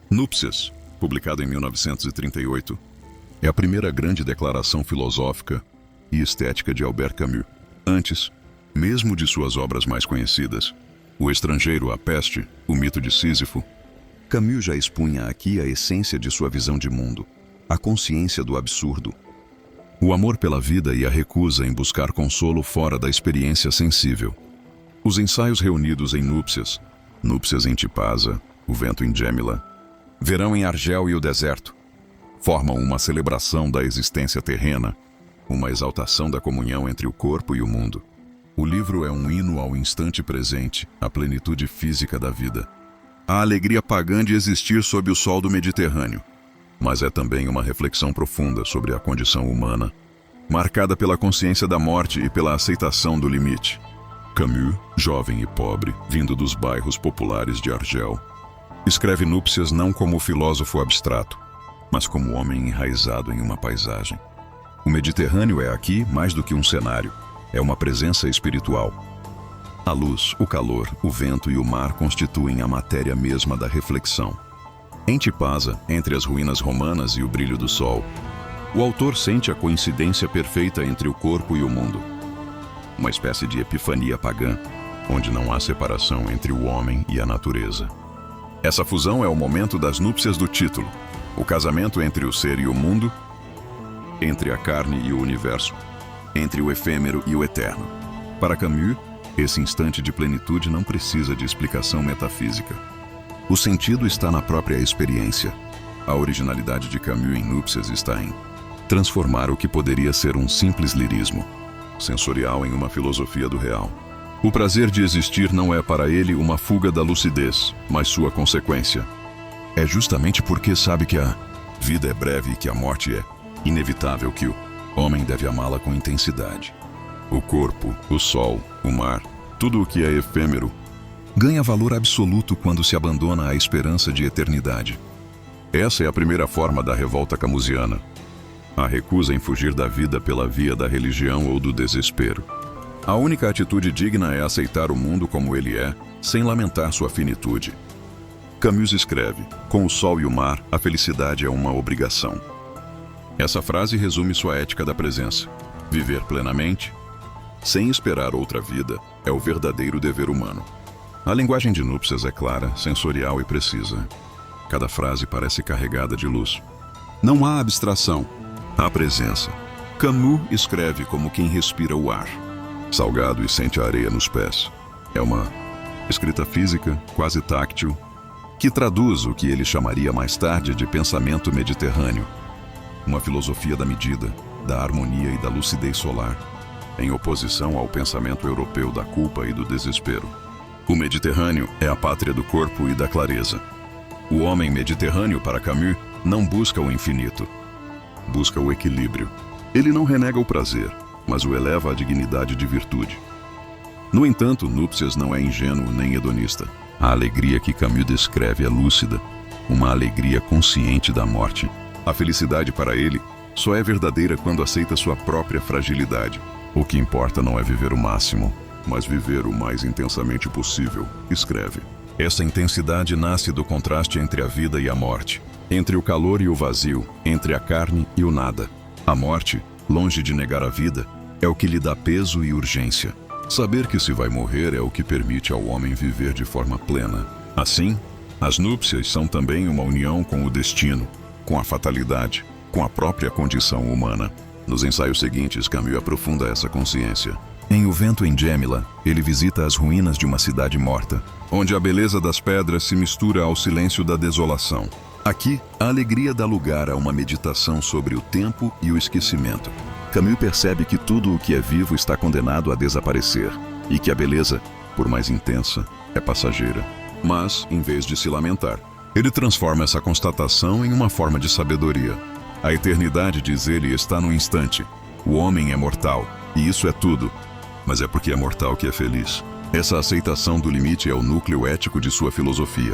Núpcias, publicado em 1938, é a primeira grande declaração filosófica e estética de Albert Camus. Antes, mesmo de suas obras mais conhecidas, O Estrangeiro, A Peste, O Mito de Sísifo, Camus já expunha aqui a essência de sua visão de mundo, a consciência do absurdo, o amor pela vida e a recusa em buscar consolo fora da experiência sensível. Os ensaios reunidos em Núpcias, Núpcias em Tipasa, O Vento em Gémila, Verão em Argel e o Deserto, formam uma celebração da existência terrena, uma exaltação da comunhão entre o corpo e o mundo. O livro é um hino ao instante presente, à plenitude física da vida. A alegria pagã de existir sob o sol do Mediterrâneo, mas é também uma reflexão profunda sobre a condição humana, marcada pela consciência da morte e pela aceitação do limite. Camus, jovem e pobre, vindo dos bairros populares de Argel, escreve Núpcias não como filósofo abstrato, mas como homem enraizado em uma paisagem. O Mediterrâneo é aqui mais do que um cenário, é uma presença espiritual. A luz, o calor, o vento e o mar constituem a matéria mesma da reflexão. Em Tipasa, entre as ruínas romanas e o brilho do sol, o autor sente a coincidência perfeita entre o corpo e o mundo. Uma espécie de epifania pagã, onde não há separação entre o homem e a natureza. Essa fusão é o momento das núpcias do título, o casamento entre o ser e o mundo, entre a carne e o universo, entre o efêmero e o eterno. Para Camus, esse instante de plenitude não precisa de explicação metafísica. O sentido está na própria experiência. A originalidade de Camus em Núpcias está em transformar o que poderia ser um simples lirismo sensorial em uma filosofia do real. O prazer de existir não é para ele uma fuga da lucidez, mas sua consequência. É justamente porque sabe que a vida é breve e que a morte é inevitável que o homem deve amá-la com intensidade. O corpo, o sol, o mar, tudo o que é efêmero, ganha valor absoluto quando se abandona à esperança de eternidade. Essa é a primeira forma da revolta camusiana. A recusa em fugir da vida pela via da religião ou do desespero. A única atitude digna é aceitar o mundo como ele é, sem lamentar sua finitude. Camus escreve: com o sol e o mar, a felicidade é uma obrigação. Essa frase resume sua ética da presença. Viver plenamente, sem esperar outra vida, é o verdadeiro dever humano. A linguagem de Núpcias é clara, sensorial e precisa. Cada frase parece carregada de luz. Não há abstração, há presença. Camus escreve como quem respira o ar, salgado e sente a areia nos pés. É uma escrita física, quase táctil, que traduz o que ele chamaria mais tarde de pensamento mediterrâneo. Uma filosofia da medida, da harmonia e da lucidez solar, em oposição ao pensamento europeu da culpa e do desespero. O Mediterrâneo é a pátria do corpo e da clareza. O homem mediterrâneo, para Camus, não busca o infinito, busca o equilíbrio. Ele não renega o prazer, mas o eleva à dignidade de virtude. No entanto, Núpcias não é ingênuo nem hedonista. A alegria que Camus descreve é lúcida, uma alegria consciente da morte. A felicidade para ele só é verdadeira quando aceita sua própria fragilidade. O que importa não é viver o máximo, mas viver o mais intensamente possível, escreve. Essa intensidade nasce do contraste entre a vida e a morte, entre o calor e o vazio, entre a carne e o nada. A morte, longe de negar a vida, é o que lhe dá peso e urgência. Saber que se vai morrer é o que permite ao homem viver de forma plena. Assim, as núpcias são também uma união com o destino, com a fatalidade, com a própria condição humana. Nos ensaios seguintes, Camus aprofunda essa consciência. Em O Vento em Gémila, ele visita as ruínas de uma cidade morta, onde a beleza das pedras se mistura ao silêncio da desolação. Aqui, a alegria dá lugar a uma meditação sobre o tempo e o esquecimento. Camus percebe que tudo o que é vivo está condenado a desaparecer, e que a beleza, por mais intensa, é passageira. Mas, em vez de se lamentar, ele transforma essa constatação em uma forma de sabedoria. A eternidade, diz ele, está no instante. O homem é mortal, e isso é tudo. Mas é porque é mortal que é feliz. Essa aceitação do limite é o núcleo ético de sua filosofia.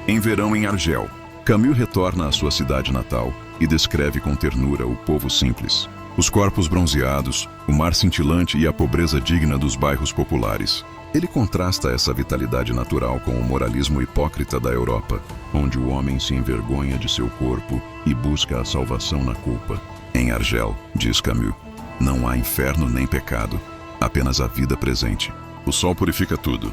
Em Verão em Argel, Camus retorna à sua cidade natal e descreve com ternura o povo simples. Os corpos bronzeados, o mar cintilante e a pobreza digna dos bairros populares. Ele contrasta essa vitalidade natural com o moralismo hipócrita da Europa, onde o homem se envergonha de seu corpo e busca a salvação na culpa. Em Argel, diz Camus, não há inferno nem pecado, apenas a vida presente. O sol purifica tudo.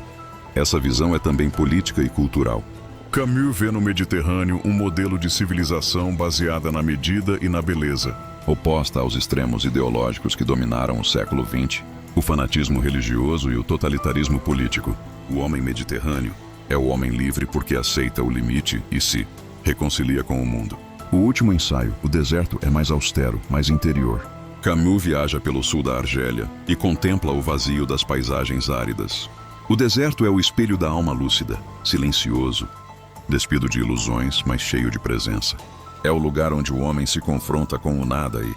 Essa visão é também política e cultural. Camus vê no Mediterrâneo um modelo de civilização baseada na medida e na beleza, oposta aos extremos ideológicos que dominaram o século XX, o fanatismo religioso e o totalitarismo político. O homem mediterrâneo é o homem livre porque aceita o limite e se reconcilia com o mundo. O último ensaio, O Deserto, é mais austero, mais interior. Camus viaja pelo sul da Argélia e contempla o vazio das paisagens áridas. O deserto é o espelho da alma lúcida, silencioso, despido de ilusões, mas cheio de presença. É o lugar onde o homem se confronta com o nada e,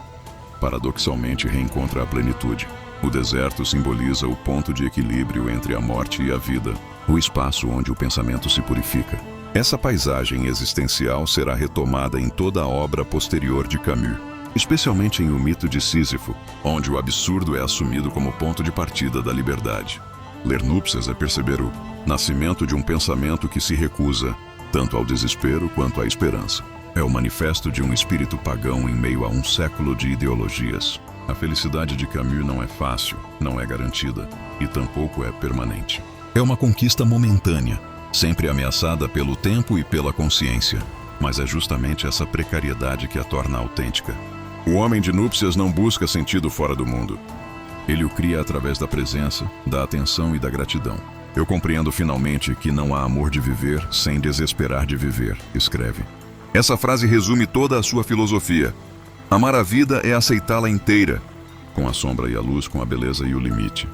paradoxalmente, reencontra a plenitude. O deserto simboliza o ponto de equilíbrio entre a morte e a vida, o espaço onde o pensamento se purifica. Essa paisagem existencial será retomada em toda a obra posterior de Camus, especialmente em O Mito de Sísifo, onde o absurdo é assumido como ponto de partida da liberdade. Ler Núpcias é perceber o nascimento de um pensamento que se recusa, tanto ao desespero quanto à esperança. É o manifesto de um espírito pagão em meio a um século de ideologias. A felicidade de Camus não é fácil, não é garantida e tampouco é permanente. É uma conquista momentânea, sempre ameaçada pelo tempo e pela consciência, mas é justamente essa precariedade que a torna autêntica. O homem de Núpcias não busca sentido fora do mundo. Ele o cria através da presença, da atenção e da gratidão. Eu compreendo finalmente que não há amor de viver sem desesperar de viver, escreve. Essa frase resume toda a sua filosofia. Amar a vida é aceitá-la inteira, com a sombra e a luz, com a beleza e o limite.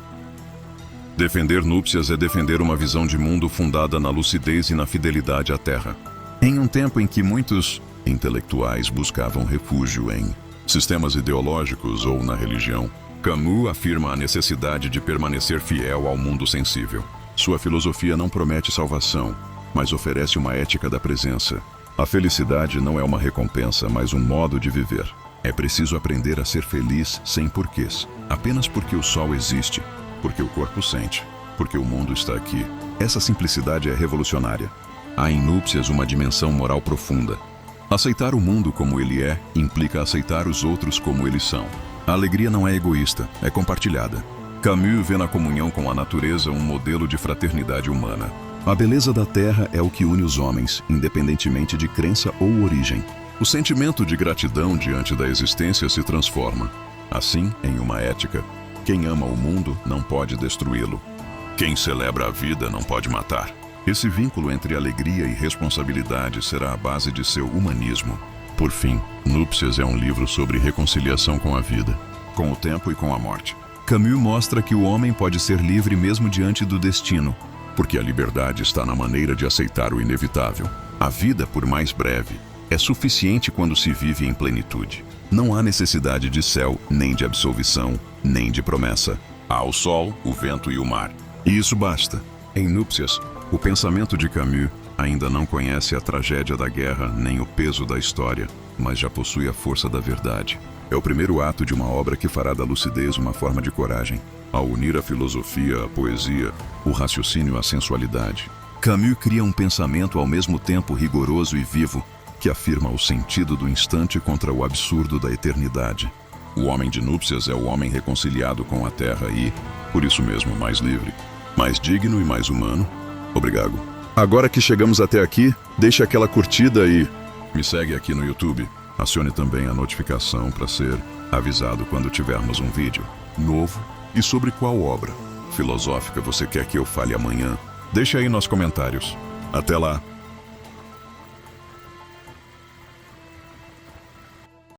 Defender Núpcias é defender uma visão de mundo fundada na lucidez e na fidelidade à terra. Em um tempo em que muitos intelectuais buscavam refúgio em sistemas ideológicos ou na religião, Camus afirma a necessidade de permanecer fiel ao mundo sensível. Sua filosofia não promete salvação, mas oferece uma ética da presença. A felicidade não é uma recompensa, mas um modo de viver. É preciso aprender a ser feliz sem porquês, apenas porque o sol existe, porque o corpo sente, porque o mundo está aqui. Essa simplicidade é revolucionária. Há em Núpcias uma dimensão moral profunda. Aceitar o mundo como ele é implica aceitar os outros como eles são. A alegria não é egoísta, é compartilhada. Camus vê na comunhão com a natureza um modelo de fraternidade humana. A beleza da terra é o que une os homens, independentemente de crença ou origem. O sentimento de gratidão diante da existência se transforma. Assim, em uma ética, quem ama o mundo não pode destruí-lo. Quem celebra a vida não pode matar. Esse vínculo entre alegria e responsabilidade será a base de seu humanismo. Por fim, Núpcias é um livro sobre reconciliação com a vida, com o tempo e com a morte. Camus mostra que o homem pode ser livre mesmo diante do destino, porque a liberdade está na maneira de aceitar o inevitável. A vida, por mais breve, é suficiente quando se vive em plenitude. Não há necessidade de céu, nem de absolvição, nem de promessa. Há o sol, o vento e o mar. E isso basta. Em Núpcias, o pensamento de Camus ainda não conhece a tragédia da guerra nem o peso da história, mas já possui a força da verdade. É o primeiro ato de uma obra que fará da lucidez uma forma de coragem, ao unir a filosofia à poesia, o raciocínio à sensualidade. Camus cria um pensamento ao mesmo tempo rigoroso e vivo, que afirma o sentido do instante contra o absurdo da eternidade. O homem de Núpcias é o homem reconciliado com a terra e, por isso mesmo, mais livre, mais digno e mais humano. Obrigado. Agora que chegamos até aqui, deixe aquela curtida e me segue aqui no YouTube. Acione também a notificação para ser avisado quando tivermos um vídeo novo. E sobre qual obra filosófica você quer que eu fale amanhã? Deixe aí nos comentários. Até lá!